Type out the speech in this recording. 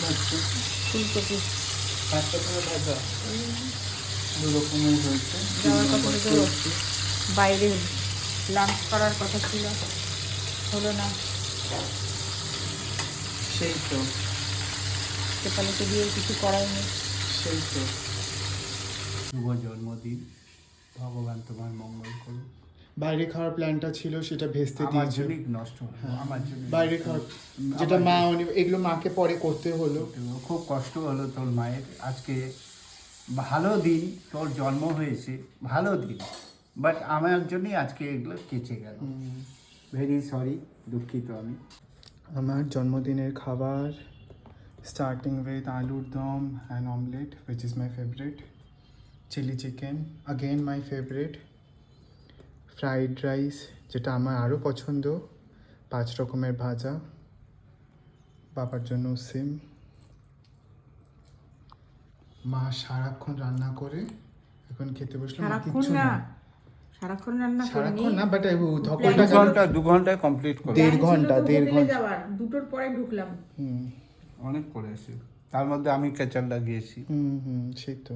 হচ্ছে ফুলকপি একটা করে ভাজা দু রকমের হয়েছে। যাওয়ার কথা তো বাইরে লাঞ্চ করার কথা ছিল, হলো না। সেই তো সেপালিতে দিয়ে কিছু করায়নি। সেই তো শুভ জন্মদিন, ভগবান তোমার মঙ্গল করুক। বাইরে খাওয়ার প্ল্যানটা ছিল, সেটা ভেস্তে আমার দিয়েছে। জন্যই নষ্ট হলো, আমার জন্য বাইরে খাওয়ার যেটা মা এগুলো মাকে পরে করতে হলো। খুব কষ্ট হলো তোর মায়ের। আজকে ভালো দিন, তোর জন্ম হয়েছে ভালো দিন, বাট আমার জন্যই আজকে এগুলো কেচে গেল। ভেরি সরি, দুঃখিত আমি। আমার জন্মদিনের খাবার স্টার্টিং উইথ আলুর dum and omelette which is my favourite, chilli chicken again my favourite, fried rice যেটা আমার আরও পছন্দ, 5 রকমের ভাজা, বাবার জন্য সিম। মা সারাক্ষণ রান্না করে, এখন খেতে বসলাম। মা সারাক্ষণ কিচ্ছু না, না, সারাক্ষণ রান্না করিনি। সারাক্ষণ না, বাট ধকলটা 2 ঘন্টায় কমপ্লিট করে, 1.5 ঘন্টা, 1.5 ঘন্টা। যাওয়ার 2টোর পরে ঢুকলাম। হুম অনেক করেছি। তার মধ্যে আমি কেচাল লাগিয়েছি। সেই তো।